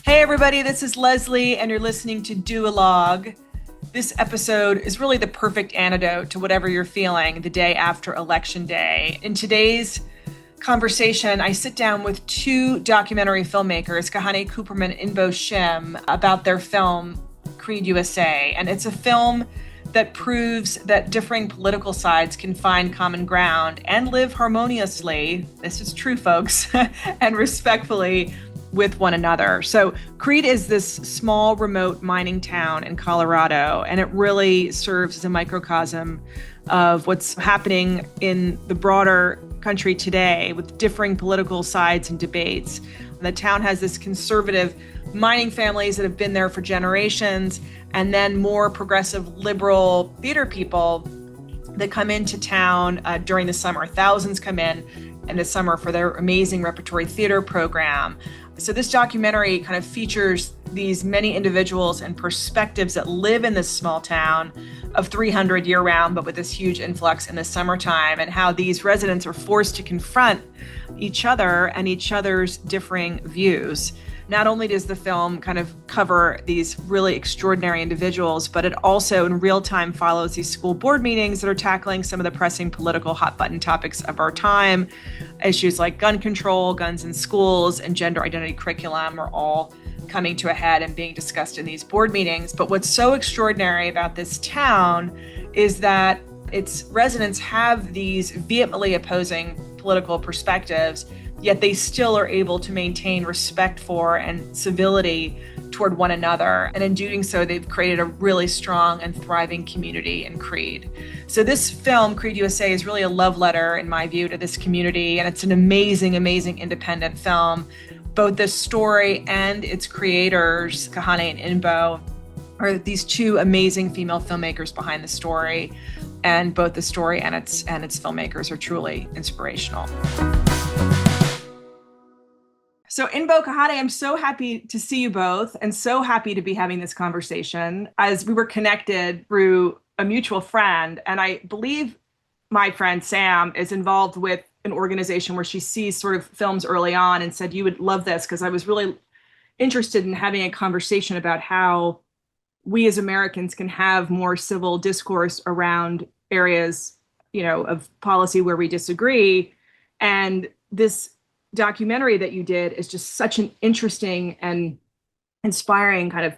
Hey everybody, this is Leslie and you're listening to Do-A-Log. This episode is really the perfect antidote to whatever you're feeling the day after Election Day. In today's conversation, I sit down with two documentary filmmakers, Kahane, Cooperman and Innbo Shim, about their film, Creede USA. And it's a film that proves that differing political sides can find common ground and live harmoniously, this is true, folks, and respectfully with one another. So Creede is this small remote mining town in Colorado, and it really serves as a microcosm of what's happening in the broader country today with differing political sides and debates. The town has this conservative mining families that have been there for generations, and then more progressive liberal theater people that come into town during the summer. Thousands come in the summer for their amazing repertory theater program. So this documentary kind of features these many individuals and perspectives that live in this small town of 300 year round, but with this huge influx in the summertime, and how these residents are forced to confront each other and each other's differing views. Not only does the film kind of cover these really extraordinary individuals, but it also in real time follows these school board meetings that are tackling some of the pressing political hot button topics of our time. Issues like gun control, guns in schools, and gender identity curriculum are all coming to a head and being discussed in these board meetings. But what's so extraordinary about this town is that its residents have these vehemently opposing political perspectives, yet they still are able to maintain respect for and civility toward one another. And in doing so, they've created a really strong and thriving community in Creede. So this film, Creede USA, is really a love letter, in my view, to this community. And it's an amazing, amazing independent film. Both the story and its creators, Kahane and Innbo, are these two amazing female filmmakers behind the story. And both the story and its filmmakers are truly inspirational. So Innbo, Kahane, I'm so happy to see you both and so happy to be having this conversation as we were connected through a mutual friend. And I believe my friend Sam is involved with an organization where she sees sort of films early on and said, you would love this, because I was really interested in having a conversation about how we as Americans can have more civil discourse around areas, of policy where we disagree. And this documentary that you did is just such an interesting and inspiring kind of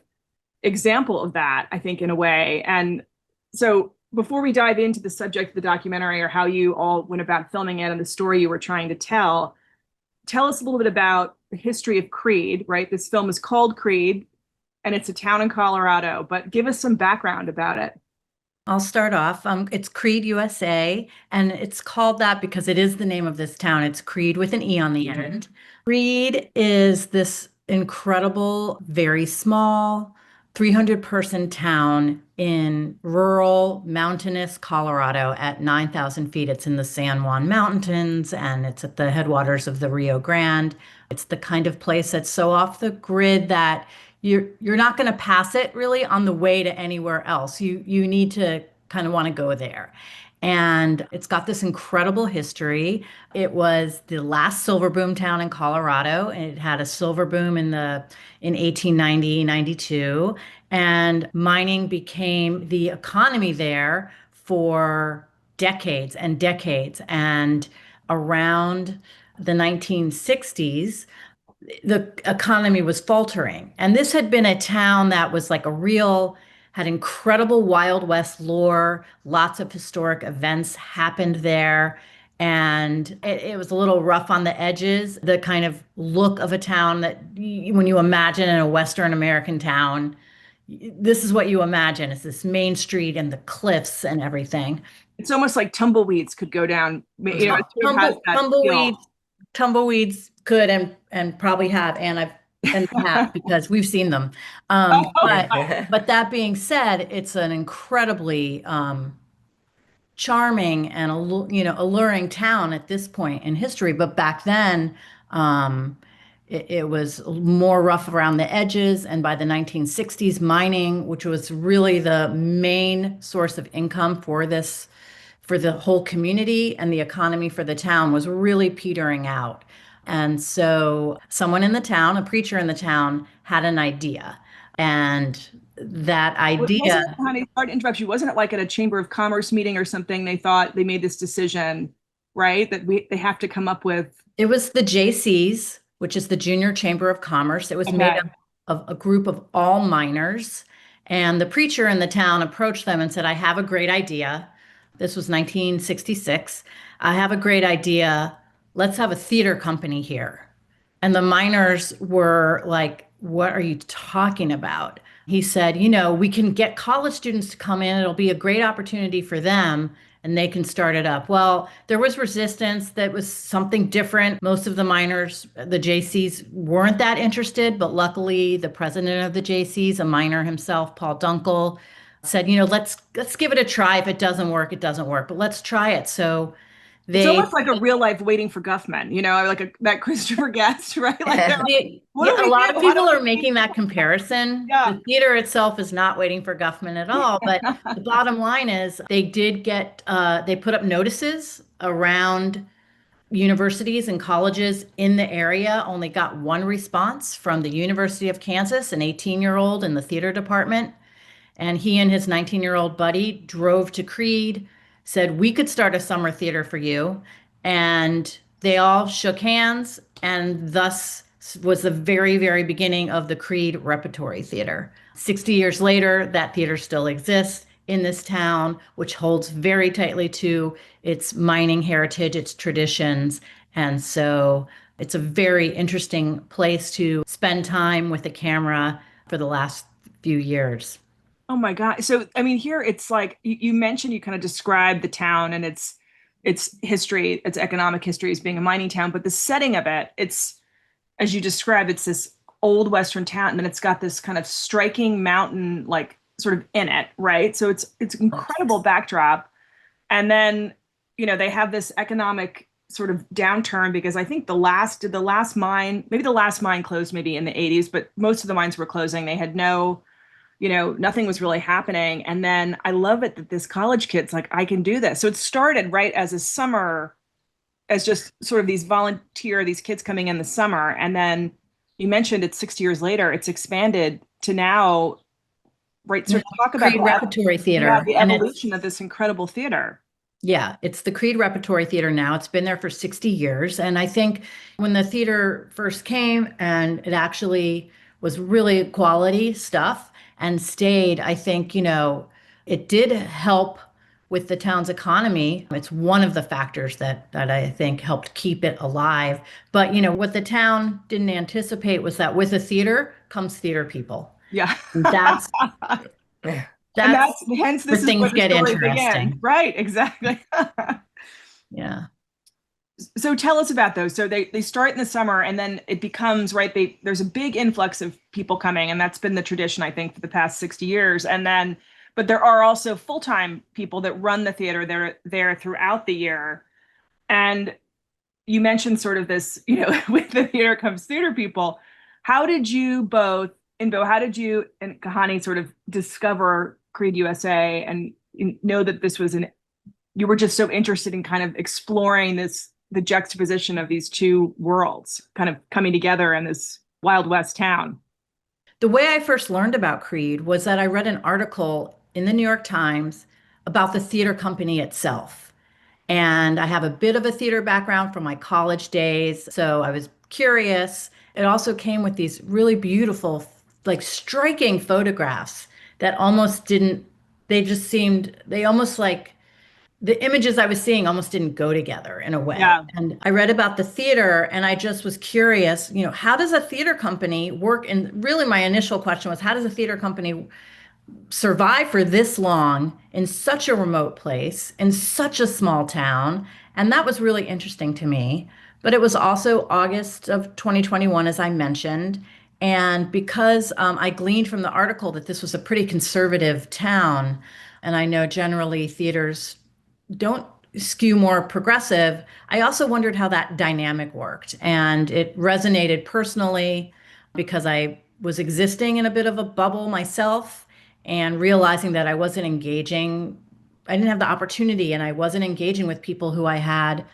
example of that, I think, in a way. And so before we dive into the subject of the documentary or how you all went about filming it and the story you were trying to tell us a little bit about the history of Creede, right? This film is called Creede and it's a town in Colorado, but give us some background about it. I'll start off. It's Creede USA, and it's called that because it is the name of this town. It's Creede with an E on the end. Creede is this incredible, very small, 300-person town in rural, mountainous Colorado at 9,000 feet. It's in the San Juan Mountains, and it's at the headwaters of the Rio Grande. It's the kind of place that's so off the grid that you're not going to pass it really on the way to anywhere else. You need to kind of want to go there. And it's got this incredible history. It was the last silver boom town in Colorado. And it had a silver boom in 1890, 92. And mining became the economy there for decades and decades. And around the 1960s, the economy was faltering. And this had been a town that was like had incredible Wild West lore. Lots of historic events happened there. And it was a little rough on the edges, the kind of look of a town that when you imagine in a Western American town, this is what you imagine. It's this main street and the cliffs and everything. It's almost like tumbleweeds could go down. Tumbleweeds could and probably have, and have because we've seen them. But that being said, it's an incredibly charming and alluring town at this point in history. But back then, it was more rough around the edges. And by the 1960s, mining, which was really the main source of income for the whole community and the economy for the town, was really petering out. And so someone in the town, a preacher in the town, had an idea. And that idea, Wasn't it, honey, sorry to interrupt you, wasn't it like at a Chamber of Commerce meeting or something, they thought they made this decision, right? That they have to come up with, it was the JCs, which is the Junior Chamber of Commerce. It was made okay. up of a group of all minors. And the preacher in the town approached them and said, I have a great idea. This was 1966. I have a great idea. Let's have a theater company here. And the miners were like, what are you talking about? He said, we can get college students to come in. It'll be a great opportunity for them and they can start it up. Well, there was resistance. That was something different. Most of the miners, the JCs, weren't that interested, but luckily the president of the JCs, a miner himself, Paul Dunkel, said, let's give it a try. If it doesn't work, it doesn't work, but let's try it. So It's they almost like a real life Waiting for Guffman, like that Christopher Guest, right? Like they're like, what Yeah, do a we lot of do? How do people are we making that comparison. yeah. The theater itself is not waiting for Guffman at all, but the bottom line is they did they put up notices around universities and colleges in the area, only got one response from the University of Kansas, an 18-year-old in the theater department. And he and his 19-year-old buddy drove to Creede, said, we could start a summer theater for you. And they all shook hands, and thus was the very, very beginning of the Creede Repertory Theater. 60 years later, that theater still exists in this town, which holds very tightly to its mining heritage, its traditions. And so it's a very interesting place to spend time with the camera for the last few years. Oh my God. So I mean, here it's like you mentioned, you kind of described the town and its history, its economic history as being a mining town, but the setting of it, it's as you described, it's this old Western town, and then it's got this kind of striking mountain like sort of in it, right? So it's incredible backdrop. And then, they have this economic sort of downturn because I think the last mine, maybe the last mine closed maybe in the 80s, but most of the mines were closing. They had nothing was really happening. And then I love it that this college kid's like, I can do this. So it started right as a summer, as just sort of these kids coming in the summer. And then you mentioned it's 60 years later, it's expanded to now, right? Sort of talk about Creed Repertory Theater. the And it's, evolution of this incredible theater. yeah, it's the Creed Repertory Theater now. It's been there for 60 years. And I think when the theater first came and it actually was really quality stuff and stayed, I think, it did help with the town's economy. It's one of the factors that I think helped keep it alive. But, what the town didn't anticipate was that with a theater comes theater people. Yeah. And that's And that's that's hence where this is things where the get story begins. interesting. Right, exactly. Yeah. So tell us about those. So they start in the summer and then it becomes, right, there's a big influx of people coming, and that's been the tradition, I think, for the past 60 years. And then, but there are also full-time people that run the theater. They're there throughout the year. And you mentioned sort of this, with the theater comes theater people. How did you both, Innbo, how did you and Kahane sort of discover Creede USA and know that you were just so interested in kind of exploring the juxtaposition of these two worlds kind of coming together in this Wild West town? The way I first learned about Creed was that I read an article in the New York Times about the theater company itself. And I have a bit of a theater background from my college days, so I was curious. It also came with these really beautiful, like striking photographs that almost didn't, they almost like the images I was seeing almost didn't go together in a way. Yeah. And I read about the theater and I just was curious, how does a theater company work? And really my initial question was, how does a theater company survive for this long in such a remote place, in such a small town? And that was really interesting to me. But it was also August of 2021, as I mentioned. And because I gleaned from the article that this was a pretty conservative town, and I know generally theaters don't skew more progressive, I also wondered how that dynamic worked. And it resonated personally because I was existing in a bit of a bubble myself and realizing that I didn't have the opportunity and I wasn't engaging with people who I had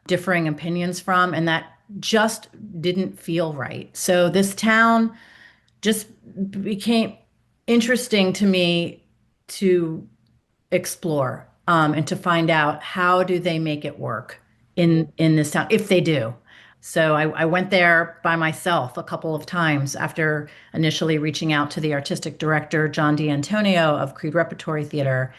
differing opinions from. And that just didn't feel right. So this town just became interesting to me to explore, and to find out how do they make it work in this town, if they do. So I went there by myself a couple of times after initially reaching out to the artistic director, John D'Antonio of Creede Repertory Theater.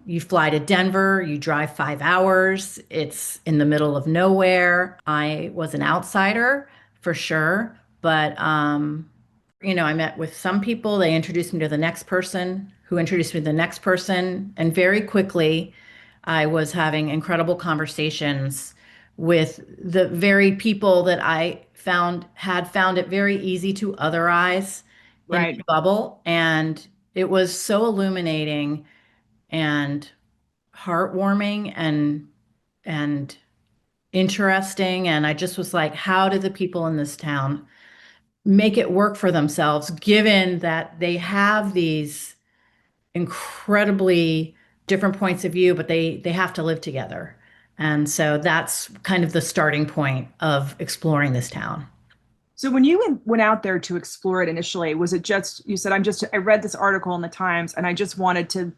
You fly to Denver, you drive 5 hours. It's in the middle of nowhere. I was an outsider for sure, but I met with some people. They introduced me to the next person, who introduced me to the next person. And very quickly, I was having incredible conversations with the very people that I found it very easy to otherize in Right. my bubble. And it was so illuminating and heartwarming and interesting. And I just was like, how do the people in this town make it work for themselves, given that they have these incredibly different points of view, but they have to live together. And so that's kind of the starting point of exploring this town. So when you went out there to explore it initially, was it just you said I read this article in the Times and I just wanted to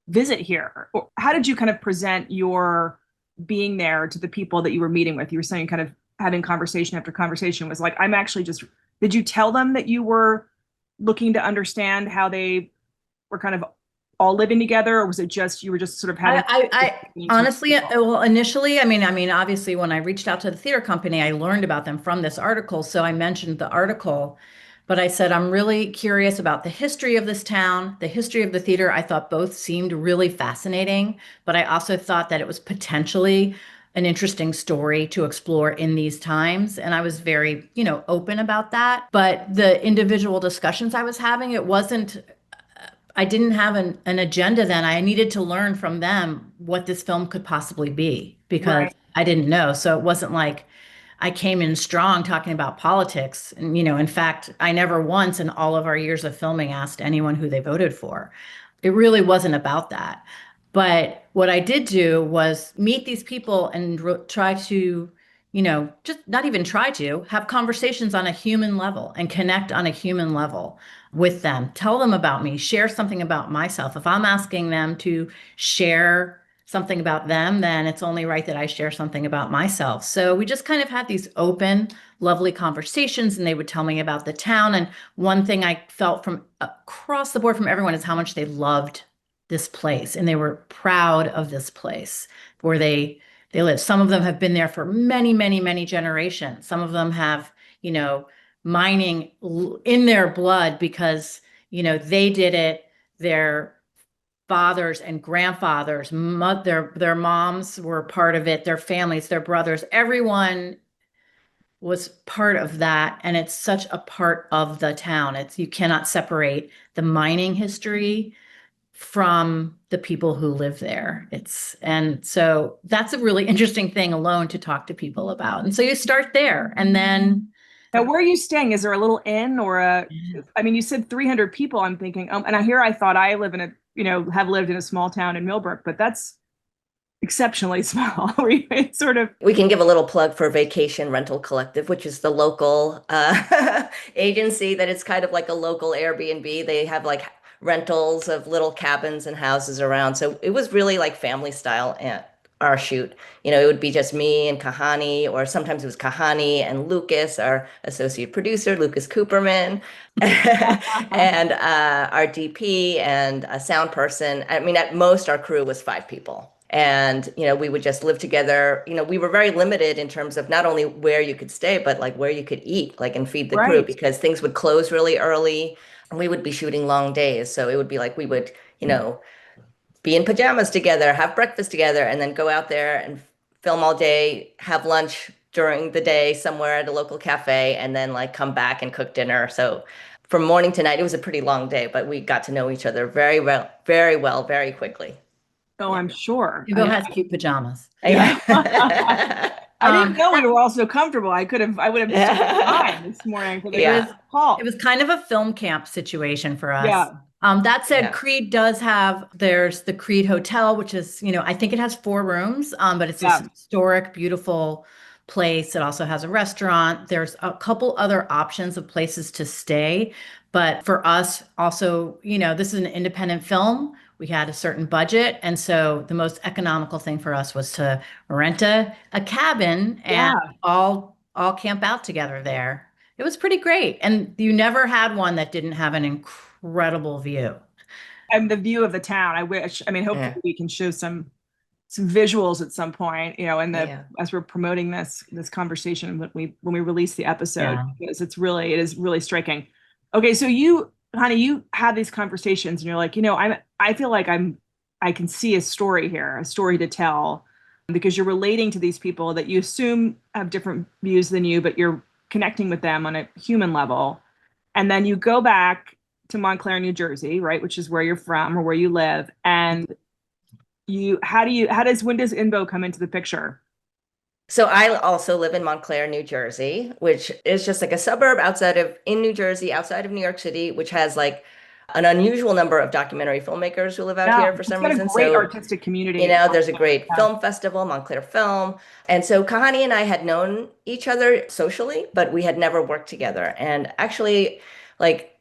visit here? Or how did you kind of present your being there to the people that you were meeting with? You were saying kind of having conversation after conversation was like, I'm actually just, did you tell them that you were looking to understand how they were kind of all living together, or was it just you were just sort of having I honestly, well, initially, obviously, when I reached out to the theater company, I learned about them from this article. So I mentioned the article, but I said, I'm really curious about the history of this town, the history of the theater. I thought both seemed really fascinating, but I also thought that it was potentially an interesting story to explore in these times. And I was very, open about that. But the individual discussions I was having, I didn't have an agenda then. I needed to learn from them what this film could possibly be because right, I didn't know. So it wasn't like I came in strong talking about politics. And, in fact, I never once in all of our years of filming asked anyone who they voted for. It really wasn't about that. But what I did do was meet these people and try to, just not even try to have conversations on a human level and connect on a human level with them. Tell them about me, share something about myself. If I'm asking them to share something about them, then it's only right that I share something about myself. So we just kind of had these open, lovely conversations, and they would tell me about the town. And one thing I felt from across the board from everyone is how much they loved this place and they were proud of this place where they live. Some of them have been there for many, many, many generations. Some of them have, mining in their blood because, they did it. Their fathers and grandfathers, their moms were part of it, their families, their brothers, everyone was part of that. And it's such a part of the town. You cannot separate the mining history from the people who live there. And so that's a really interesting thing alone to talk to people about. And so you start there and then now where are you staying? Is there a little inn or a, I mean, you said 300 people. I'm thinking, and I thought I live in a, have lived in a small town in Millbrook, but that's exceptionally small. It's sort of We can give a little plug for Vacation Rental Collective, which is the local agency that is kind of like a local Airbnb. They have like rentals of little cabins and houses around. So it was really like family style at our shoot. It would be just me and Kahane, or sometimes it was Kahane and Lucas, our associate producer, Lucas Cooperman, and our DP and a sound person. I mean, at most, our crew was 5 people. And, we would just live together. We were very limited in terms of not only where you could stay, but like where you could eat, like and feed the crew right. because things would close really early and we would be shooting long days. So it would be like we would, be in pajamas together, have breakfast together, and then go out there and film all day, have lunch during the day somewhere at a local cafe, and then like come back and cook dinner. So from morning to night, it was a pretty long day, but we got to know each other very well, very quickly. Oh, Yeah. I'm sure. Innbo has cute pajamas. Yeah. Yeah. I didn't know we were all so comfortable. I would have taken time this morning for the Yeah. call. It was kind of a film camp situation for us. Yeah. That said, Yeah. Creede there's the Creede Hotel, which is, I think it has 4 rooms, but it's this Yeah. historic, beautiful place. It also has a restaurant. There's a couple other options of places to stay. But for us, also, this is an independent film. We had a certain budget. And so the most economical thing for us was to rent a cabin and Yeah. all camp out together there. It was pretty great. And you never had one that didn't have an incredible view. And the view of the town. I mean, hopefully Yeah. we can show some visuals at some point, in the Yeah. as we're promoting this conversation when we release the episode, Yeah. because it is really striking. Okay, so honey, you have these conversations and you're like, I feel like I can see a story here, a story to tell, because you're relating to these people that you assume have different views than you, but you're connecting with them on a human level. And then you go back to Montclair, New Jersey, right, which is where you're from or where you live, and when does Innbo come into the picture? So I also live in Montclair, New Jersey, which is just like a suburb in New Jersey, outside of New York City, which has like an unusual number of documentary filmmakers who live out Yeah, here for it's some got a reason. great So, artistic community. there's a great Yeah. film festival, Montclair Film. And so Kahane and I had known each other socially, but we had never worked together. And actually, like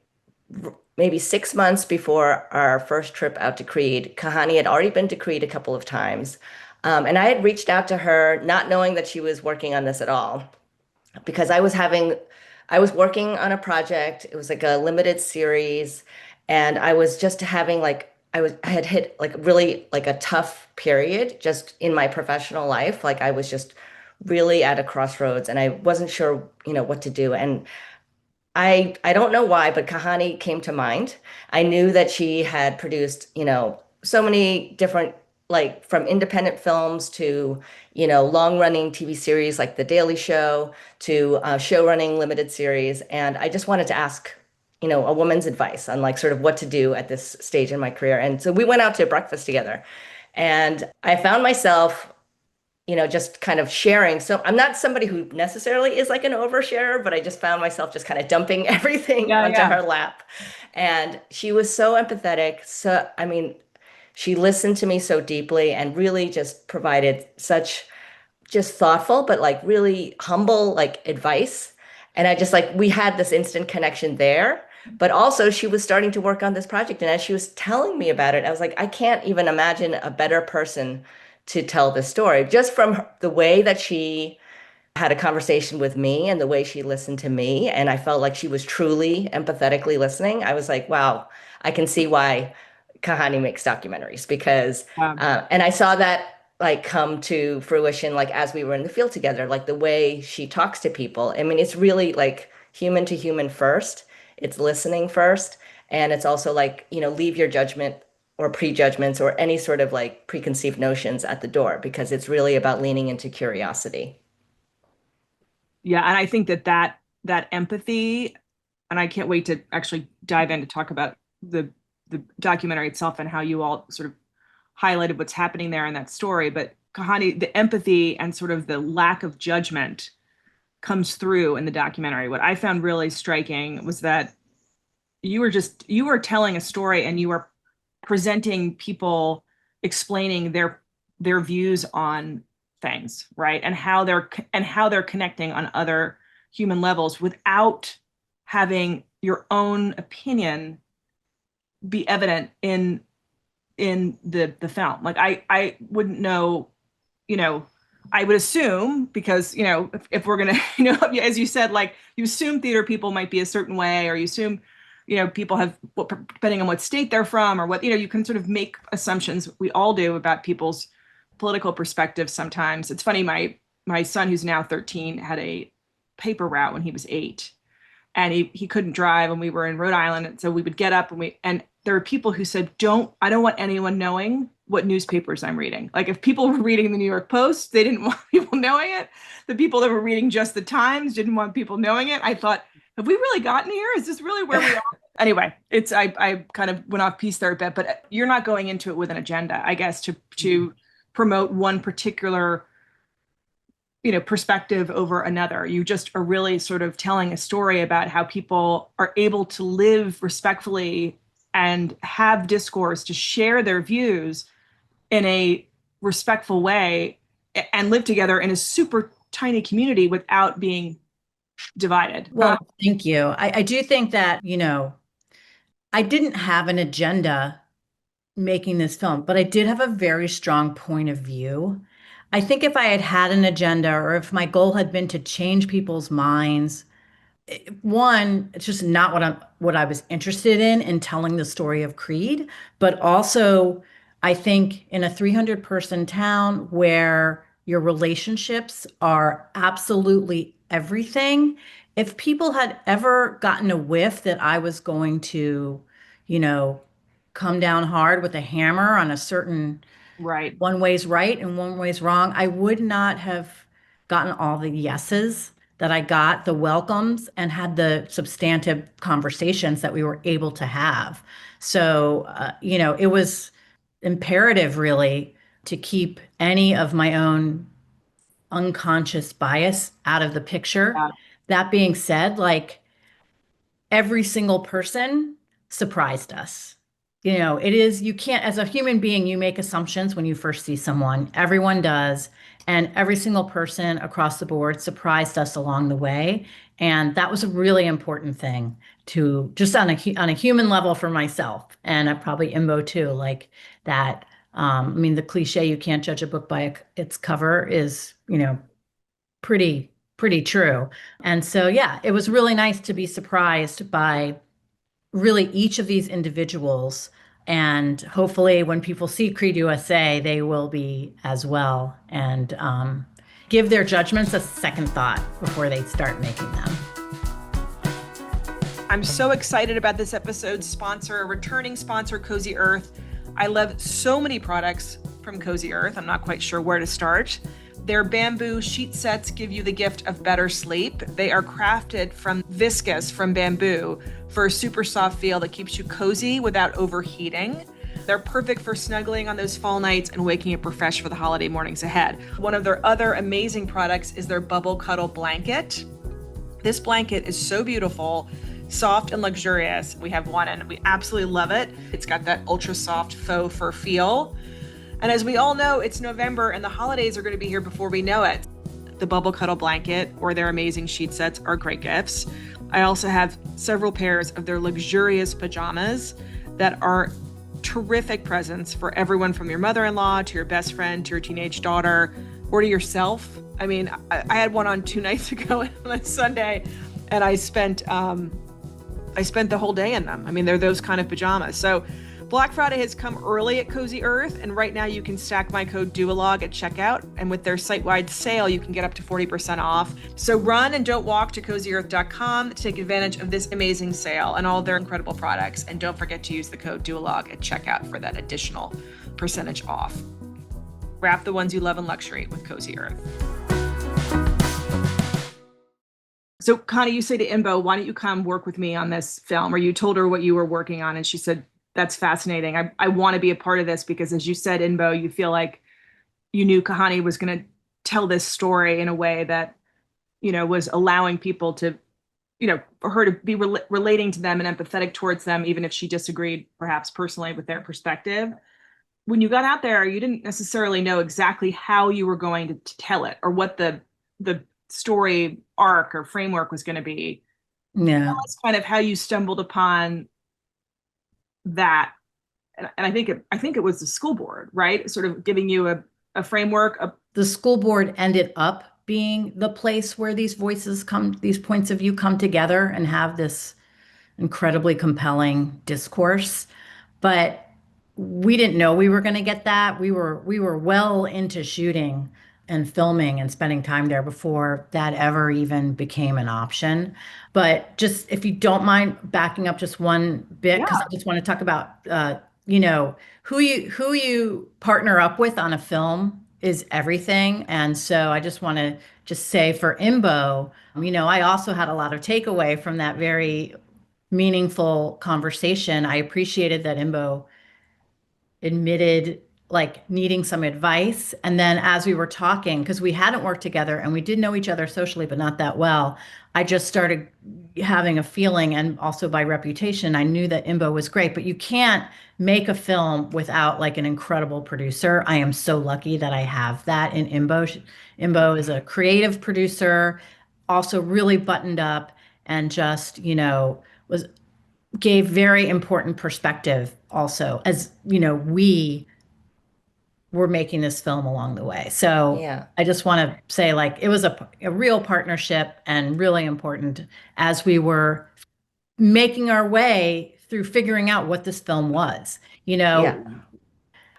maybe 6 months before our first trip out to Creede, Kahane had already been to Creede a couple of times. And I had reached out to her, not knowing that she was working on this at all, because I was working on a project. It was like a limited series, and I was just having like, I had hit like really like a tough period just in my professional life. Like I was just really at a crossroads and I wasn't sure, what to do. And I don't know why, but Kahane came to mind. I knew that she had produced, so many different, like from independent films to, long-running TV series like The Daily Show to show-running limited series. And I just wanted to ask, a woman's advice on like sort of what to do at this stage in my career. And so we went out to breakfast together, and I found myself just kind of sharing. So I'm not somebody who necessarily is like an oversharer, but I just found myself just kind of dumping everything Yeah, onto yeah. her lap. And she was so empathetic. So, I mean, she listened to me so deeply and really just provided such just thoughtful, but like really humble, like advice. And I just like, we had this instant connection there. But also, she was starting to work on this project. And as she was telling me about it, I was like, I can't even imagine a better person to tell this story just from the way that she had a conversation with me and the way she listened to me. And I felt like she was truly empathetically listening. I was like, wow, I can see why Kahane makes documentaries because, and I saw that like come to fruition, like as we were in the field together, like the way she talks to people. I mean, it's really like human to human first. It's listening first. And it's also like, leave your judgment or prejudgments or any sort of like preconceived notions at the door because it's really about leaning into curiosity. Yeah, and I think that empathy, and I can't wait to actually dive in to talk about the documentary itself and how you all sort of highlighted what's happening there in that story. But Kahani, the empathy and sort of the lack of judgment comes through in the documentary. What I found really striking was that you were telling a story and you were presenting people explaining their views on things, right? And how they're connecting on other human levels without having your own opinion be evident in the film. Like I wouldn't know, you know, I would assume because, if we're gonna, as you said, like you assume theater people might be a certain way, or you assume, people have, depending on what state they're from, or what, you can sort of make assumptions. We all do about people's political perspectives sometimes. It's funny, my son, who's now 13, had a paper route when he was 8, and he couldn't drive, and we were in Rhode Island, and so we would get up and there were people who said, I don't want anyone knowing what newspapers I'm reading. Like if people were reading the New York Post, they didn't want people knowing it. The people that were reading just the Times didn't want people knowing it. I thought, have we really gotten here? Is this really where we are? Anyway, I kind of went off piece there a bit, but you're not going into it with an agenda, I guess, to promote one particular perspective over another. You just are really sort of telling a story about how people are able to live respectfully and have discourse, to share their views in a respectful way and live together in a super tiny community without being divided. Well, thank you. I do think that, I didn't have an agenda making this film, but I did have a very strong point of view. I think if I had had an agenda or if my goal had been to change people's minds, one, it's just not what I was interested in telling the story of Creed, but also I think in a 300 person town where your relationships are absolutely everything, if people had ever gotten a whiff that I was going to, you know, come down hard with a hammer on a certain Right. one way's right and one way's wrong, I would not have gotten all the yeses that I got, the welcomes, and had the substantive conversations that we were able to have. So, it was imperative really to keep any of my own unconscious bias out of the picture. Yeah. That being said, like, every single person surprised us. It is, you can't, as a human being, you make assumptions when you first see someone. Everyone does. And every single person across the board surprised us along the way. And that was a really important thing to just on a human level for myself. And probably Innbo too, like that. I mean, the cliche, you can't judge a book by its cover is, pretty true. And so, yeah, it was really nice to be surprised by really each of these individuals. And hopefully, when people see Creed USA, they will be as well and give their judgments a second thought before they start making them. I'm so excited about this episode's sponsor, returning sponsor, Cozy Earth. I love so many products from Cozy Earth. I'm not quite sure where to start. Their bamboo sheet sets give you the gift of better sleep. They are crafted from viscose from bamboo for a super soft feel that keeps you cozy without overheating. They're perfect for snuggling on those fall nights and waking up refreshed for the holiday mornings ahead. One of their other amazing products is their Bubble Cuddle blanket. This blanket is so beautiful, soft and luxurious. We have one and we absolutely love it. It's got that ultra soft faux fur feel. And as we all know, it's November and the holidays are going to be here before we know it. The Bubble Cuddle blanket or their amazing sheet sets are great gifts. I also have several pairs of their luxurious pajamas that are terrific presents for everyone from your mother-in-law to your best friend to your teenage daughter or to yourself. I mean, I had one on 2 nights ago on a Sunday and I spent the whole day in them. I mean, they're those kind of pajamas. So Black Friday has come early at Cozy Earth, and right now you can stack my code DUALOG at checkout, and with their site-wide sale, you can get up to 40% off. So run and don't walk to CozyEarth.com to take advantage of this amazing sale and all their incredible products, and don't forget to use the code DUALOG at checkout for that additional percentage off. Wrap the ones you love in luxury with Cozy Earth. So Connie, you say to Innbo, why don't you come work with me on this film? Or you told her what you were working on, and she said, that's fascinating. I want to be a part of this because, as you said, Innbo, you feel like you knew Kahane was going to tell this story in a way that, was allowing people to, for her to be relating to them and empathetic towards them, even if she disagreed perhaps personally with their perspective. When you got out there, you didn't necessarily know exactly how you were going to tell it or what the story arc or framework was going to be. Yeah. Tell us kind of how you stumbled upon that. And I think it was the school board, right? Sort of giving you a framework. The school board ended up being the place where these these points of view come together and have this incredibly compelling discourse. But we didn't know we were going to get that. We were well into shooting and filming and spending time there before that ever even became an option. But just if you don't mind backing up just one bit, because I just want to talk about who you partner up with on a film is everything. And so I just want to just say for Innbo, I also had a lot of takeaway from that very meaningful conversation. I appreciated that Innbo admitted like needing some advice. And then as we were talking, because we hadn't worked together and we did know each other socially, but not that well, I just started having a feeling, and also by reputation, I knew that Innbo was great, but you can't make a film without like an incredible producer. I am so lucky that I have that in Innbo. Innbo is a creative producer, also really buttoned up and just, was gave very important perspective also as, we were making this film along the way. So Yeah. I just want to say, like, it was a real partnership and really important as we were making our way through figuring out what this film was. You Yeah. know,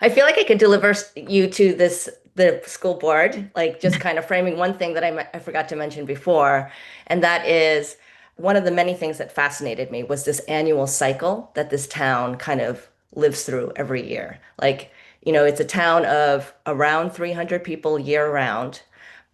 I feel like I could deliver you to the school board, like just kind of framing one thing that I forgot to mention before, and that is one of the many things that fascinated me was this annual cycle that this town kind of lives through every year. Like, it's a town of around 300 people year round,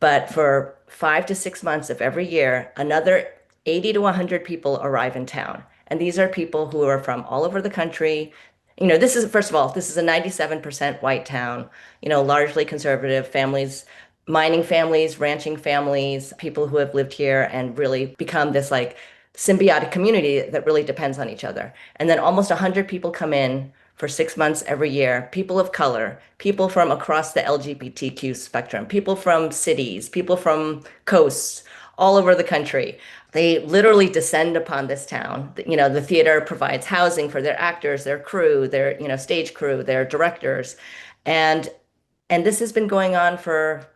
but for 5 to 6 months of every year, another 80 to 100 people arrive in town. And these are people who are from all over the country. This is, first of all, this is a 97% white town, largely conservative families, mining families, ranching families, people who have lived here and really become this like symbiotic community that really depends on each other. And then almost 100 people come in for 6 months every year, people of color, people from across the LGBTQ spectrum, people from cities, people from coasts, all over the country. They literally descend upon this town. The theater provides housing for their actors, their crew, their, stage crew, their directors. And and this has been going on for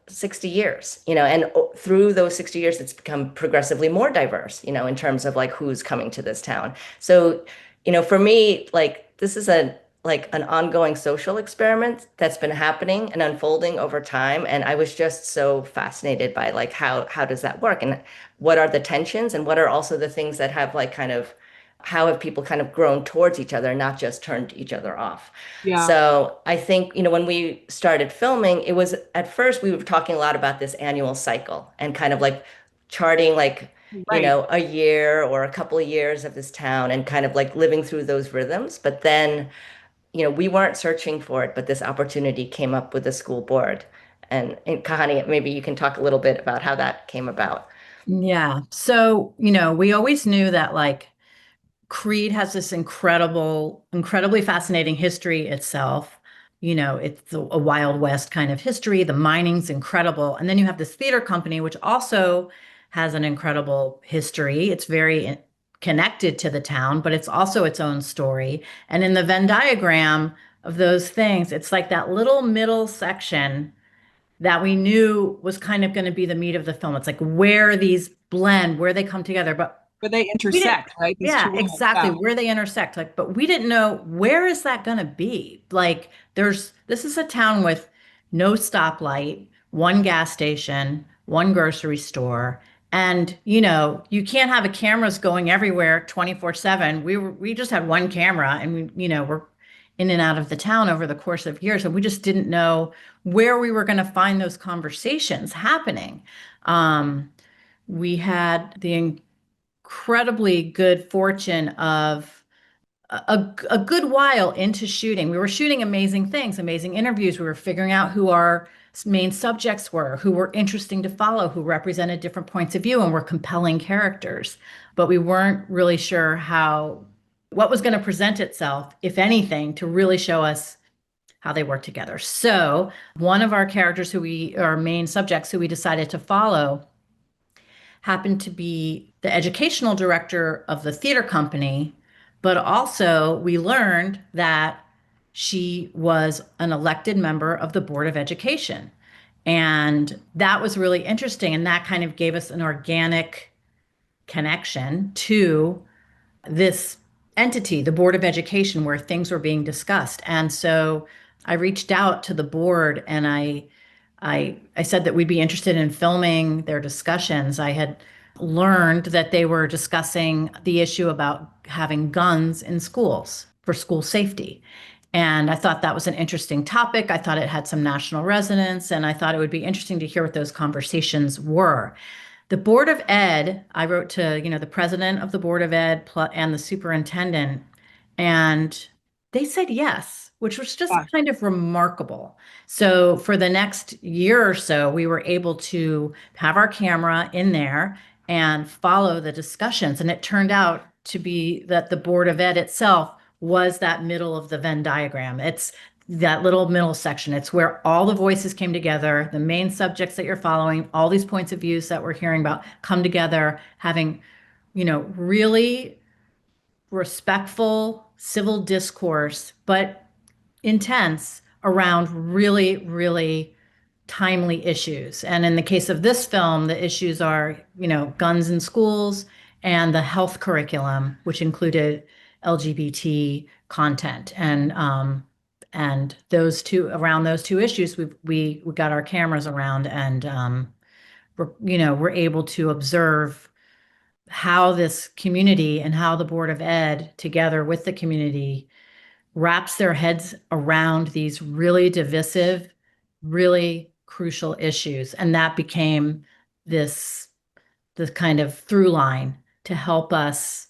60 years, and through those 60 years, it's become progressively more diverse, in terms of like who's coming to this town. So, for me, like this is an ongoing social experiment that's been happening and unfolding over time. And I was just so fascinated by like how does that work and what are the tensions and what are also the things that have like kind of how have people kind of grown towards each other, not just turned each other off. Yeah. So I think, when we started filming, it was at first we were talking a lot about this annual cycle and kind of like charting like, Right. a year or a couple of years of this town and kind of like living through those rhythms. But then, we weren't searching for it, but this opportunity came up with the school board. And Kahani, maybe you can talk a little bit about how that came about. yeah. So, we always knew that like Creede has this incredibly fascinating history itself. It's a Wild West kind of history. The mining's incredible. And then you have this theater company, which also has an incredible history. It's very connected to the town, but it's also its own story. And in the Venn diagram of those things, it's like that little middle section that we knew was kind of going to be the meat of the film. It's like where these blend, where they come together. But Where they we didn't, intersect, right? These two yeah, worlds. exactly, Yeah. where they intersect. Like, but we didn't know where is that going to be. Like, this is a town with no stoplight, one gas station, one grocery store, and you can't have a cameras going everywhere 24/7. We just had one camera, and we're in and out of the town over the course of years, and we just didn't know where we were going to find those conversations happening. Um, we had the incredibly good fortune of a good while into shooting. We were shooting amazing things, amazing interviews. We were figuring out who our main subjects were, who were interesting to follow, who represented different points of view and were compelling characters. But we weren't really sure what was going to present itself, if anything, to really show us how they work together. So one of our characters our main subjects who we decided to follow happened to be the educational director of the theater company, but also we learned that she was an elected member of the Board of Education. And that was really interesting. And that kind of gave us an organic connection to this entity, the Board of Education, where things were being discussed. And so I reached out to the board and I said that we'd be interested in filming their discussions. I had learned that they were discussing the issue about having guns in schools for school safety. And I thought that was an interesting topic. I thought it had some national resonance, and I thought it would be interesting to hear what those conversations were. The Board of Ed, I wrote to, the president of the Board of Ed and the superintendent, and They said yes, which was just Yeah. kind of remarkable. So for the next year or so, we were able to have our camera in there and follow the discussions. And it turned out to be that the Board of Ed itself was that middle of the Venn diagram. It's that little middle section. It's where all the voices came together, the main subjects that you're following, all these points of views that we're hearing about come together, having, really respectful civil discourse, but intense around really, really timely issues. And in the case of this film, the issues are, guns in schools and the health curriculum, which included LGBT content. And those two issues, we got our cameras around and we're able to observe how this community and how the Board of Ed, together with the community, wraps their heads around these really divisive, really crucial issues. And that became the kind of through line to help us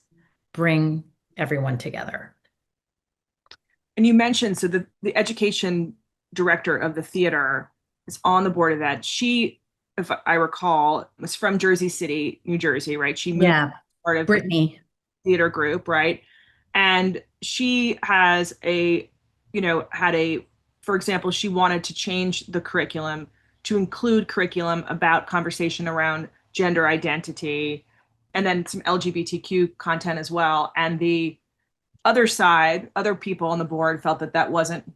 bring everyone together. And you mentioned, so the education director of the theater is on the board of ed. She, if I recall, was from Jersey City, New Jersey, right? She moved Yeah, part of the Brittany. theater group, right? And she has for example, she wanted to change the curriculum to include curriculum about conversation around gender identity and then some LGBTQ content as well. And the other side, other people on the board felt that that wasn't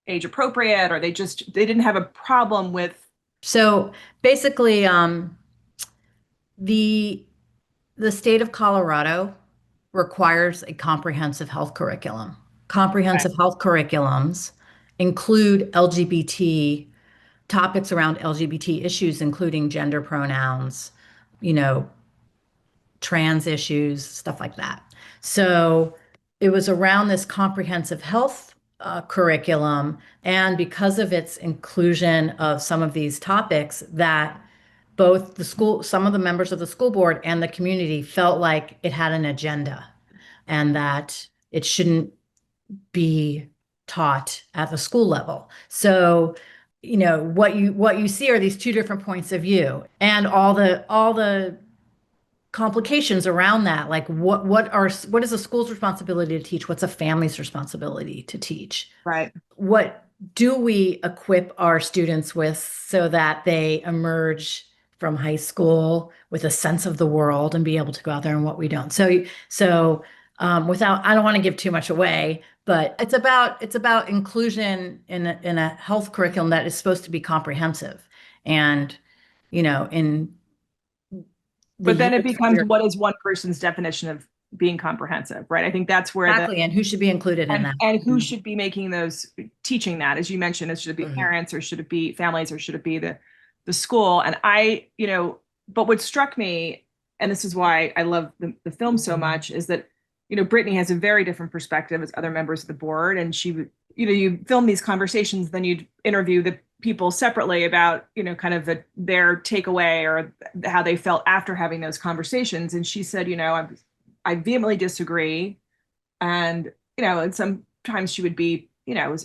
age appropriate, or they didn't have a problem with. So basically, the the state of Colorado requires a comprehensive health curriculum. Comprehensive health curriculums include LGBT topics around LGBT issues, including gender pronouns, you know, trans issues, stuff like that. So it was around this comprehensive health curriculum, and because of its inclusion of some of these topics, that both some of the members of the school board and the community felt like it had an agenda and that it shouldn't be taught at the school level. So, what you see are these two different points of view and all the complications around that. Like what is a school's responsibility to teach? What's a family's responsibility to teach? Right. What do we equip our students with so that they emerge from high school with a sense of the world and be able to go out there, and what we don't? I don't want to give too much away, but it's about inclusion in a health curriculum that is supposed to be comprehensive. And, in But then it becomes, years what is one person's definition of being comprehensive, right? I think that's where exactly, and who should be included in that? and who should be making teaching that, as you mentioned, should it be parents, or should it be families, or should it be the school? And but what struck me, and this is why I love the film so much, is that, Brittany has a very different perspective as other members of the board. And she would, you film these conversations, then you'd interview the people separately about, kind of their takeaway or how they felt after having those conversations. And she said, I vehemently disagree. And, and sometimes she would be,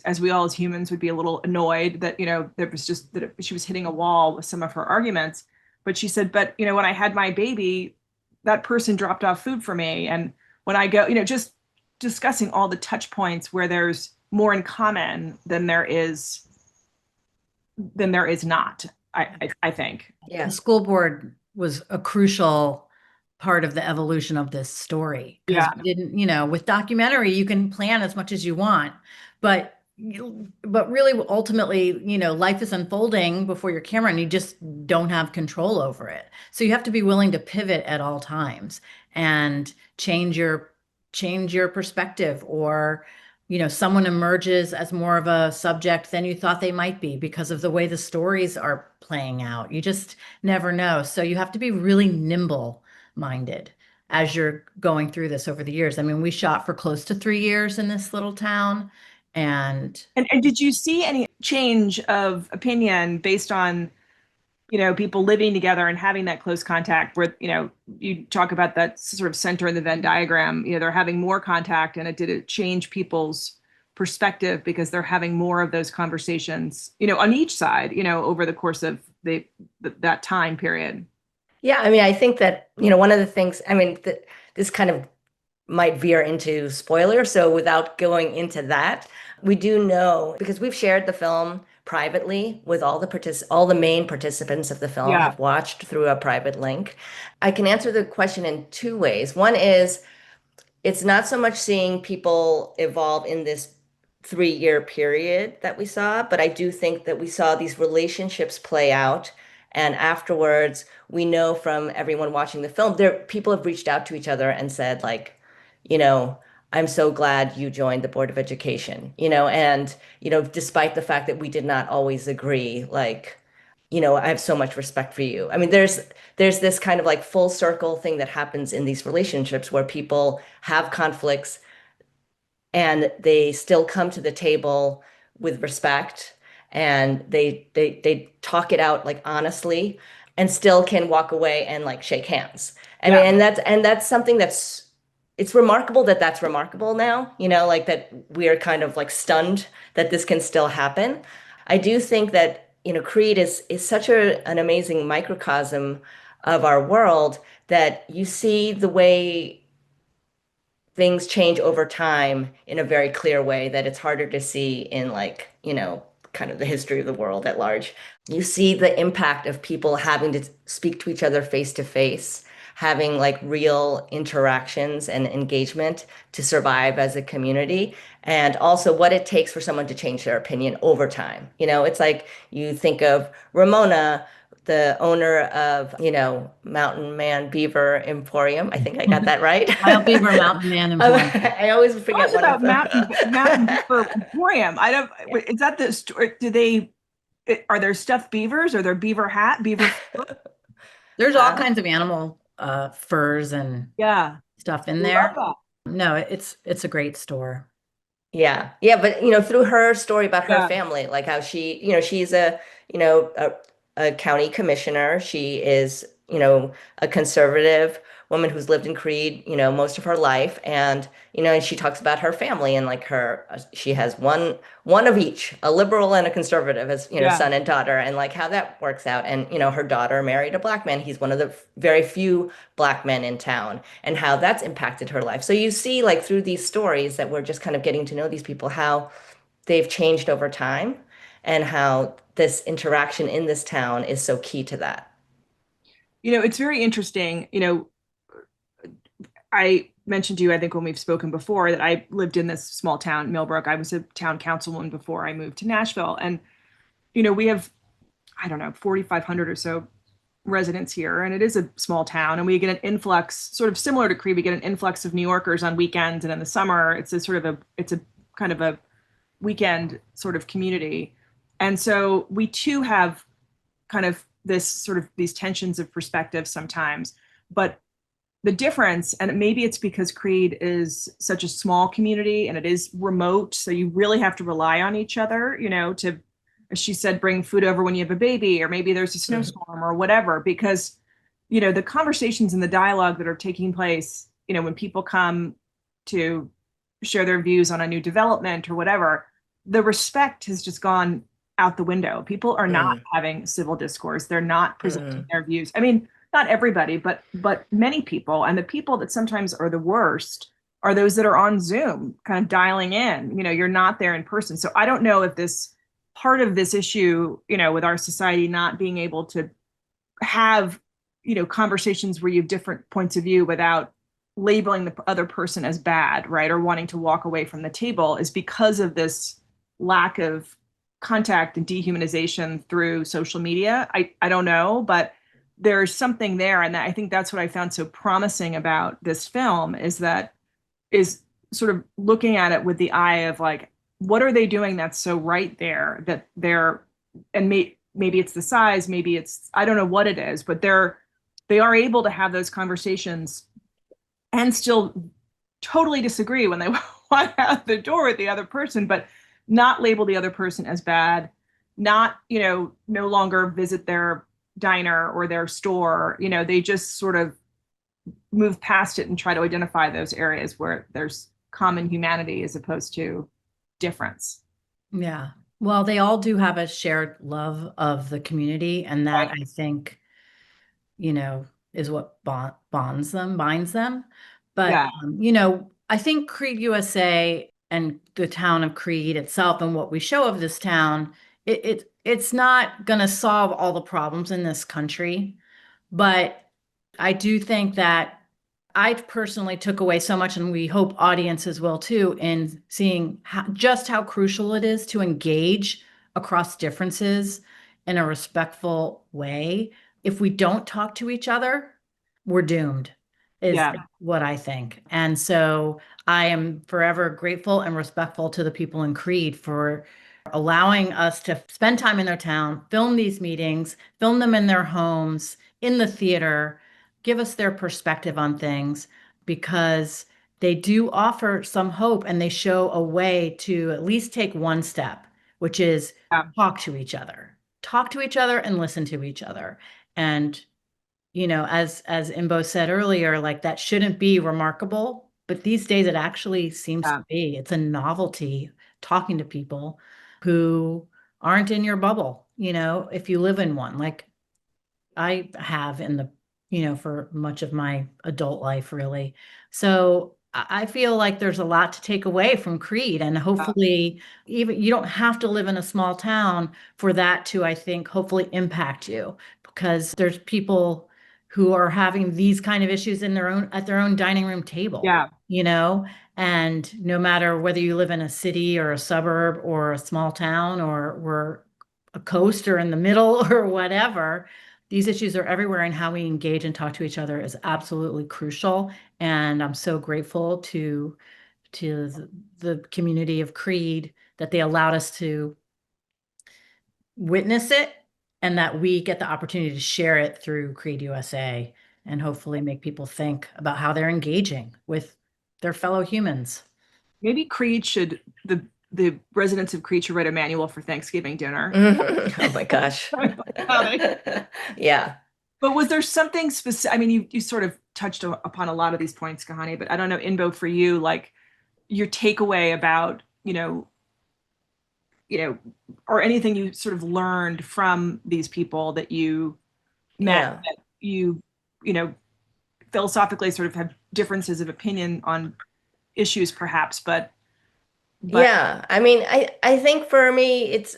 as we all as humans would be a little annoyed that, there was just that she was hitting a wall with some of her arguments. But she said, but, when I had my baby, that person dropped off food for me. And when I go, just discussing all the touch points where there's more in common than there is not, I think. Yeah. The school board was a crucial part of the evolution of this story. Because we didn't, with documentary, you can plan as much as you want, but really ultimately, life is unfolding before your camera and you just don't have control over it. So you have to be willing to pivot at all times and change your perspective, or someone emerges as more of a subject than you thought they might be because of the way the stories are playing out. You just never know. So you have to be really nimble minded as you're going through this over the years. I mean, we shot for close to 3 years in this little town. And did you see any change of opinion based on, people living together and having that close contact where, you talk about that sort of center in the Venn diagram, they're having more contact, and did it change people's perspective because they're having more of those conversations, on each side, over the course of that time period. Yeah, I mean, I think that, one of the things, I mean, this kind of might veer into spoiler. So without going into that, we do know because we've shared the film privately with all the main participants of the film Yeah. have watched through a private link. I can answer the question in two ways. One is it's not so much seeing people evolve in this 3-year period that we saw, but I do think that we saw these relationships play out. And afterwards, we know from everyone watching the film, people have reached out to each other and said, like, you know, I'm so glad you joined the Board of Education, and, despite the fact that we did not always agree, like, I have so much respect for you. I mean, there's this kind of like full circle thing that happens in these relationships where people have conflicts and they still come to the table with respect and they talk it out like honestly and still can walk away and like shake hands. I mean, and that's something it's remarkable that that's remarkable now, like that we are kind of like stunned that this can still happen. I do think that, Creed is such an amazing microcosm of our world that you see the way things change over time in a very clear way that it's harder to see in like, kind of the history of the world at large. You see the impact of people having to speak to each other face to face, having like real interactions and engagement to survive as a community, and also what it takes for someone to change their opinion over time. It's like you think of Ramona, the owner of, Mountain Man Beaver Emporium. I think I got that right. Wild Beaver Mountain Man Emporium. I always forget Talk one of about them. Mountain Beaver Emporium. I don't. Is that the story? Are there stuffed beavers? Are there beaver beaver? There's all kinds of animal furs and Yeah, stuff in love there. that. No, it's a great store. Yeah. Yeah. But, through her story about her Yeah, family, like how she's you know, a county commissioner. She is, a conservative woman who's lived in Creede, most of her life. And she talks about her family and like she has one of each, a liberal and a conservative as, yeah. son and daughter and like how that works out. And, her daughter married a black man. He's one of the very few black men in town and how that's impacted her life. So you see like through these stories that we're just kind of getting to know these people, how they've changed over time and how this interaction in this town is so key to that. It's very interesting. I mentioned to you, I think when we've spoken before, that I lived in this small town, Millbrook. I was a town councilwoman before I moved to Nashville. And, we have, I don't know, 4,500 or so residents here. And it is a small town. And we get an influx, sort of similar to Creede, we get an influx of New Yorkers on weekends. And in the summer, it's a kind of a weekend sort of community. And so we too have kind of these tensions of perspective sometimes. But the difference, and maybe it's because Creede is such a small community and it is remote, so you really have to rely on each other, to, as she said, bring food over when you have a baby, or maybe there's a snowstorm or whatever, because, the conversations and the dialogue that are taking place, when people come to share their views on a new development or whatever, the respect has just gone out the window. People are not having civil discourse. They're not presenting their views. I mean, not everybody, but many people. And the people that sometimes are the worst are those that are on Zoom, kind of dialing in. You're not there in person. So I don't know if this part of this issue, with our society not being able to have, conversations where you have different points of view without labeling the other person as bad, right, or wanting to walk away from the table, is because of this lack of contact and dehumanization through social media. I don't know, but there's something there. And I think that's what I found so promising about this film is sort of looking at it with the eye of like, what are they doing that's so right there that and maybe it's the size, maybe it's, I don't know what it is, but they are able to have those conversations and still totally disagree when they walk out the door with the other person, but not label the other person as bad, not, no longer visit their diner or their store. They just sort of move past it and try to identify those areas where there's common humanity as opposed to difference. Yeah. Well, they all do have a shared love of the community, and that Right. I think, is what binds them. But, Yeah. I think Creed USA and the town of Creed itself and what we show of this town, it's not going to solve all the problems in this country. But I do think that I personally took away so much, and we hope audiences will too, in seeing just how crucial it is to engage across differences in a respectful way. If we don't talk to each other, we're doomed, is Yeah. what I think. And so I am forever grateful and respectful to the people in Creed for allowing us to spend time in their town, film these meetings, film them in their homes, in the theater, give us their perspective on things, because they do offer some hope and they show a way to at least take one step, which is Yeah. talk to each other and listen to each other. And, as Imbo said earlier, like, that shouldn't be remarkable, but these days it actually seems to Yeah. be. It's a novelty talking to people who aren't in your bubble, if you live in one. Like, I have for much of my adult life, really. So I feel like there's a lot to take away from Creed, and hopefully, even you don't have to live in a small town for that to, I think, hopefully impact you, because there's people who are having these kind of issues at their own dining room table, Yeah. and no matter whether you live in a city or a suburb or a small town, or we're a coast or in the middle or whatever, these issues are everywhere, and how we engage and talk to each other is absolutely crucial. And I'm so grateful to the community of Creed that they allowed us to witness it, and that we get the opportunity to share it through Creed USA, and hopefully make people think about how they're engaging with their fellow humans. Maybe the residents of Creed should write a manual for Thanksgiving dinner. Oh my gosh. How they- Yeah. But was there something specific? I mean, you sort of touched upon a lot of these points, Kahane, but I don't know, Innbo, for you, like your takeaway about, or anything you sort of learned from these people that you met, Yeah. that you know, philosophically sort of have differences of opinion on issues, perhaps, but Yeah. I mean, I think for me, it's,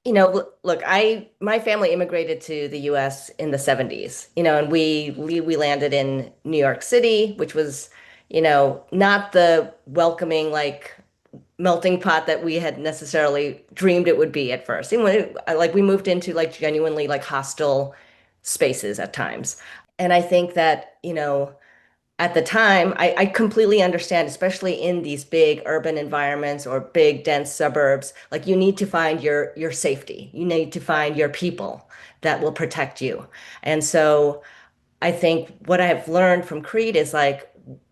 look, my family immigrated to the US in the 70s, and we landed in New York City, which was, not the welcoming, like, melting pot that we had necessarily dreamed it would be at first. And like, we moved into like genuinely like hostile spaces at times. And I think that, at the time, I completely understand, especially in these big urban environments or big dense suburbs, like, you need to find your safety. You need to find your people that will protect you. And so I think what I've learned from Creed is like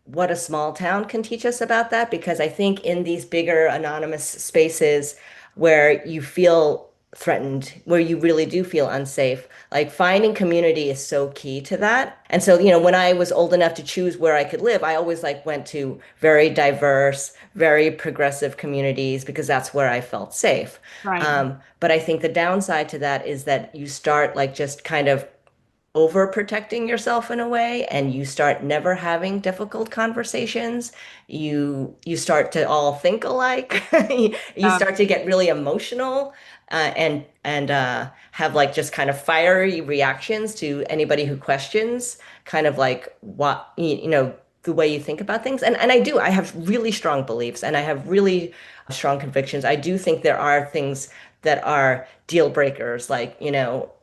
what a small town can teach us about that, because I think in these bigger anonymous spaces where you feel threatened, where you really do feel unsafe, like, finding community is so key to that. And so, when I was old enough to choose where I could live, I always like went to very diverse, very progressive communities because that's where I felt safe. right. But I think the downside to that is that you start like just kind of overprotecting yourself in a way, and you start never having difficult conversations. You start to all think alike. You Um, start to get really emotional, and have like just kind of fiery reactions to anybody who questions kind of like what the way you think about things. And I have really strong beliefs, and I have really strong convictions. I do think there are things that are deal breakers, like,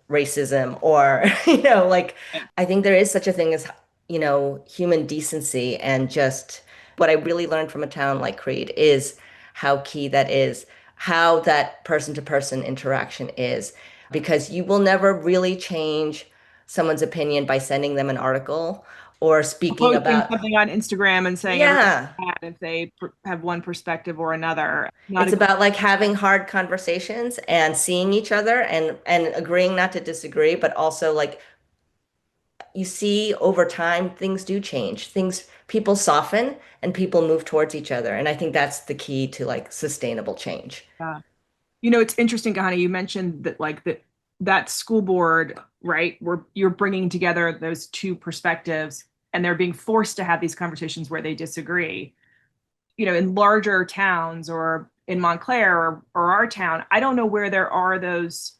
racism, or, like, I think there is such a thing as, human decency. And just what I really learned from a town like Creed is how key that is, how that person to person interaction is, because you will never really change someone's opinion by sending them an article or speaking posting about, something on Instagram and saying everybody's yeah. mad if they have one perspective or another. Not It's a about like having hard conversations and seeing each other and agreeing not to disagree, but also like you see over time, things do change. People soften and people move towards each other. And I think that's the key to like sustainable change. Yeah. It's interesting, Kahane, you mentioned that that school board, right, where you're bringing together those two perspectives and they're being forced to have these conversations where they disagree. In larger towns or in Montclair or our town, I don't know where there are those.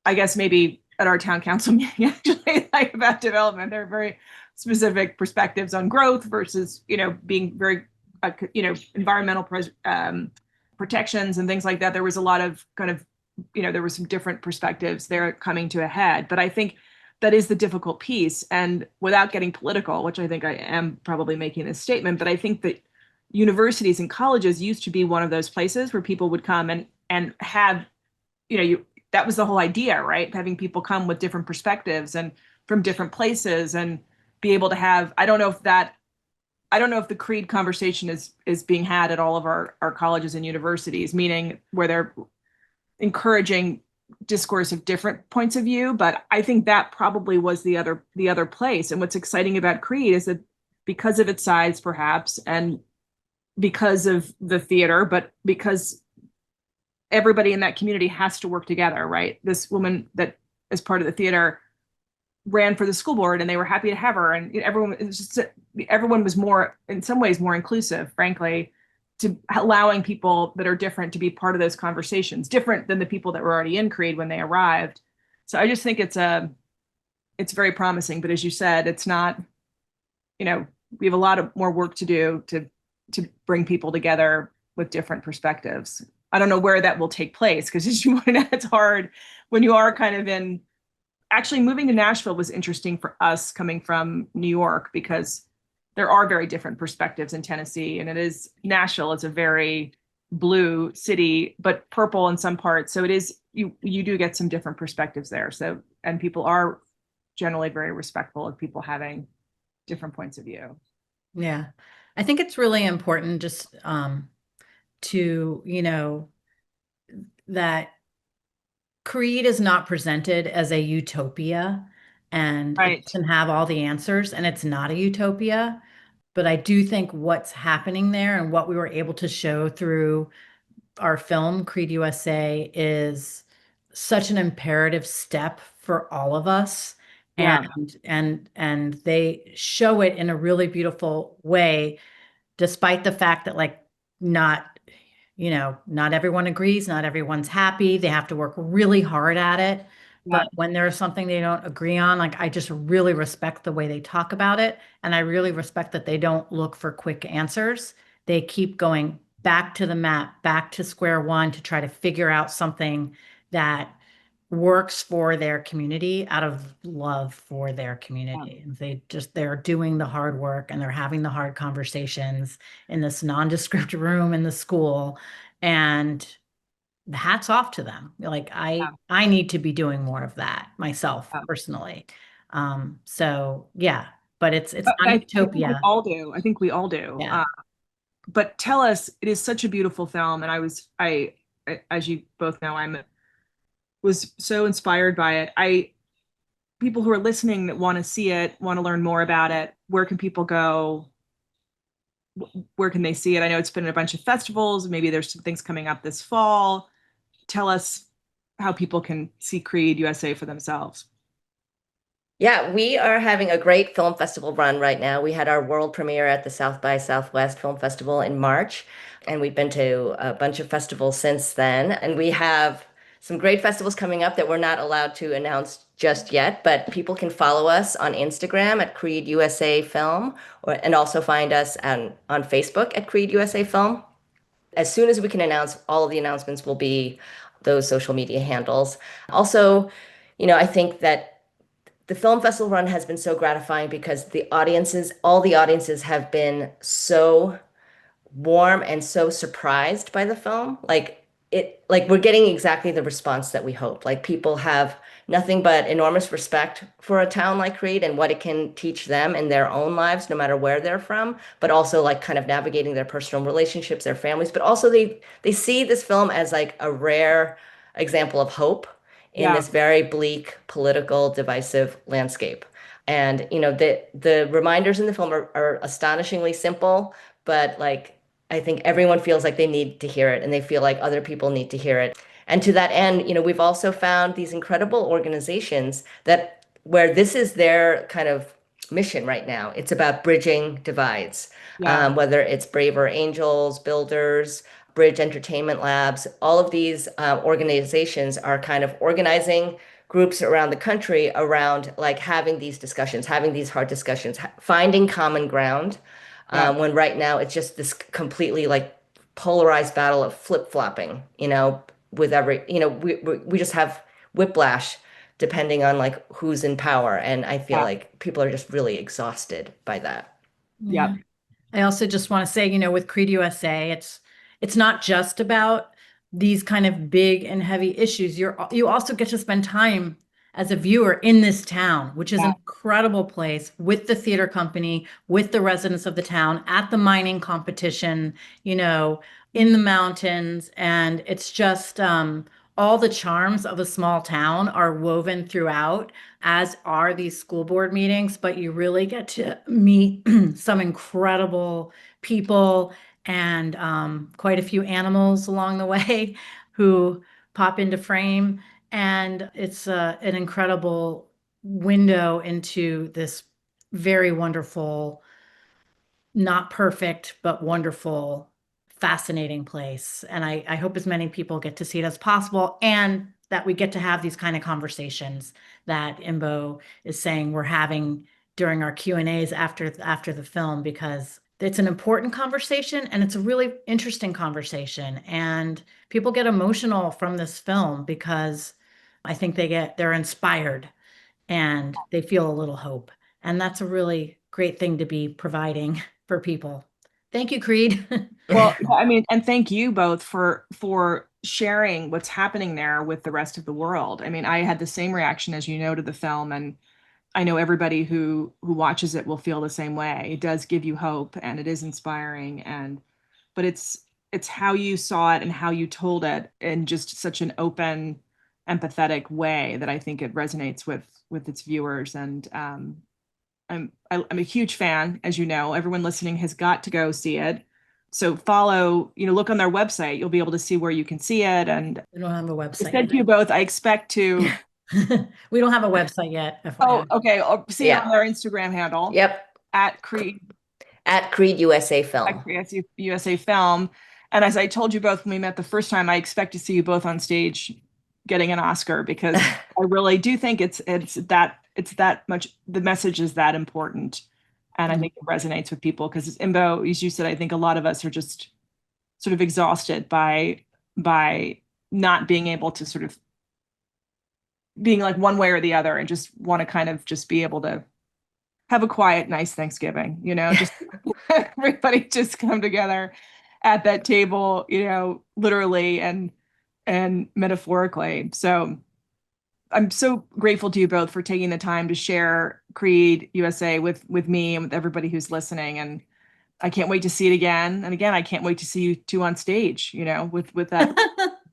I guess maybe at our town council meeting, actually, like about development, there are very specific perspectives on growth versus, being very, environmental protections and things like that. There was a lot of kind of, there were some different perspectives there coming to a head. But I think that is the difficult piece. And without getting political, which I think I am probably making this statement, but I think that universities and colleges used to be one of those places where people would come and have, that was the whole idea, right? Having people come with different perspectives and from different places and be able to have, I don't know if the creed conversation is being had at all of our colleges and universities, meaning where they're encouraging discourse of different points of view. But I think that probably was the other place. And what's exciting about Creed is that because of its size, perhaps, and because of the theater, but because everybody in that community has to work together, right? This woman that is part of the theater ran for the school board and they were happy to have her. And everyone was more, in some ways, more inclusive, frankly, to allowing people that are different to be part of those conversations, different than the people that were already in Creed when they arrived. So I just think it's very promising. But as you said, it's not, we have a lot of more work to do to bring people together with different perspectives. I don't know where that will take place because, as you pointed out, it's hard when you are kind of in. Actually, moving to Nashville was interesting for us coming from New York because there are very different perspectives in Tennessee, and Nashville is a very blue city, but purple in some parts. So it is you do get some different perspectives there. So, and people are generally very respectful of people having different points of view. Yeah, I think it's really important just to that Creed is not presented as a utopia and Right. it doesn't have all the answers and it's not a utopia. But I do think what's happening there and what we were able to show through our film, Creed USA, is such an imperative step for all of us. Yeah. And they show it in a really beautiful way, despite the fact that not everyone agrees, not everyone's happy. They have to work really hard at it. But when there's something they don't agree on, I just really respect the way they talk about it. And I really respect that they don't look for quick answers. They keep going back to the map, back to square one to try to figure out something that works for their community out of love for their community. And they're doing the hard work and they're having the hard conversations in this nondescript room in the school. And hats off to them. I need to be doing more of that myself personally. So yeah, but it's not I utopia. think we all do. I think we all do. Yeah. But tell us, it is such a beautiful film, and as you both know, was so inspired by it. People who are listening that want to see it, want to learn more about it, where can people go? Where can they see it? I know it's been in a bunch of festivals. Maybe there's some things coming up this fall. Tell us how people can see Creed USA for themselves. Yeah, we are having a great film festival run right now. We had our world premiere at the South by Southwest Film Festival in March, and we've been to a bunch of festivals since then. And we have some great festivals coming up that we're not allowed to announce just yet, but people can follow us on Instagram at Creed USA Film, and also find us on Facebook at Creed USA Film. As soon as we can announce, all of the announcements will be those social media handles. Also, I think that the film festival run has been so gratifying because all the audiences have been so warm and so surprised by the film. We're getting exactly the response that we hope. Like, people have nothing but enormous respect for a town like Creed and what it can teach them in their own lives, no matter where they're from, but also like kind of navigating their personal relationships, their families, but also they see this film as like a rare example of hope in this very bleak, political, divisive landscape. And the reminders in the film are astonishingly simple, but like I think everyone feels like they need to hear it and they feel like other people need to hear it. And to that end, we've also found these incredible organizations that where this is their kind of mission right now. It's about bridging divides, Yeah. whether it's Braver Angels, Builders, Bridge Entertainment Labs, all of these organizations are kind of organizing groups around the country around like having these discussions, having these hard discussions, finding common ground. Yeah. When right now it's just this completely like polarized battle of flip-flopping, with every, we just have whiplash depending on like who's in power. And I feel Yeah. like people are just really exhausted by that. Yeah. I also just want to say, with Creede USA, it's not just about these kind of big and heavy issues. You also get to spend time as a viewer in this town, which is an incredible place, with the theater company, with the residents of the town, at the mining competition, in the mountains. And it's just all the charms of a small town are woven throughout, as are these school board meetings, but you really get to meet some incredible people and quite a few animals along the way who pop into frame. And it's an incredible window into this very wonderful, not perfect, but wonderful, fascinating place. And I hope as many people get to see it as possible, and that we get to have these kind of conversations that Innbo is saying we're having during our Q&As after the film, because it's an important conversation and it's a really interesting conversation. And people get emotional from this film because I think they're inspired and they feel a little hope. And that's a really great thing to be providing for people. Thank you, Creede. Well, I mean, and thank you both for sharing what's happening there with the rest of the world. I mean, I had the same reaction as to the film, and I know everybody who watches it will feel the same way. It does give you hope and it is inspiring, but it's how you saw it and how you told it in just such an open, empathetic way that I think it resonates with its viewers. And I'm a huge fan, as you know. Everyone listening has got to go see it. So look on their website. You'll be able to see where you can see it. And We don't have a I website said to you both, I expect to. We don't have a website yet. Oh, okay. I'll see it Yeah. on their Instagram handle. Yep. At Creede USA Film. USA Film. And as I told you both when we met the first time, I expect to see you both on stage getting an Oscar, because I really do think it's that much, the message is that important. And I think it resonates with people because Innbo, as you said, I think a lot of us are just sort of exhausted by not being able to sort of being like one way or the other, and just want to kind of just be able to have a quiet, nice Thanksgiving, just everybody just come together at that table, literally and metaphorically. So I'm so grateful to you both for taking the time to share Creede USA with me and with everybody who's listening. And I can't wait to see it again. And again, I can't wait to see you two on stage, with that.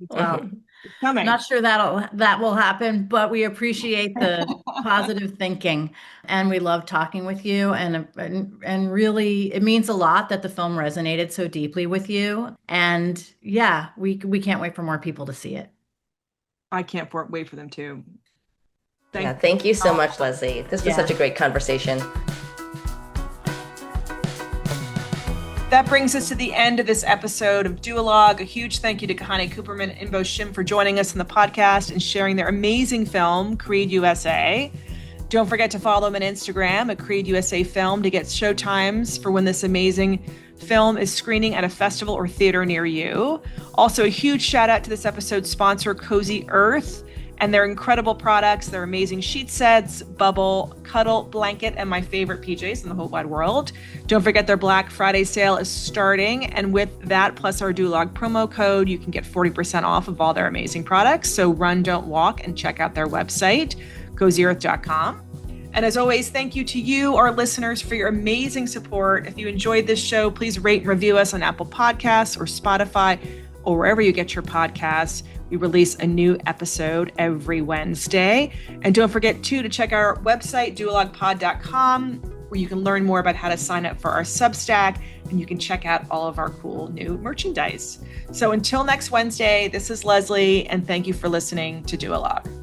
Well, It's coming. not sure that will happen, but we appreciate the positive thinking, and we love talking with you. And really, it means a lot that the film resonated so deeply with you. And yeah, we can't wait for more people to see it. I can't wait for them to. Thank you so much, Leslie. This was such a great conversation. That brings us to the end of this episode of Duologue. A huge thank you to Kahane, Cooperman, and Innbo Shim for joining us on the podcast and sharing their amazing film, Creede USA. Don't forget to follow them on Instagram at Creede USA Film to get showtimes for when this amazing film is screening at a festival or theater near you. Also, a huge shout out to this episode's sponsor, Cozy Earth, and their incredible products, their amazing sheet sets, bubble, cuddle, blanket, and my favorite PJs in the whole wide world. Don't forget their Black Friday sale is starting. And with that, plus our Duologue promo code, you can get 40% off of all their amazing products. So run, don't walk, and check out their website, cozyearth.com. And as always, thank you to you, our listeners, for your amazing support. If you enjoyed this show, please rate and review us on Apple Podcasts or Spotify, or wherever you get your podcasts. We release a new episode every Wednesday. And don't forget, too, to check our website, duologpod.com, where you can learn more about how to sign up for our Substack, and you can check out all of our cool new merchandise. So until next Wednesday, this is Leslie, and thank you for listening to Duolog.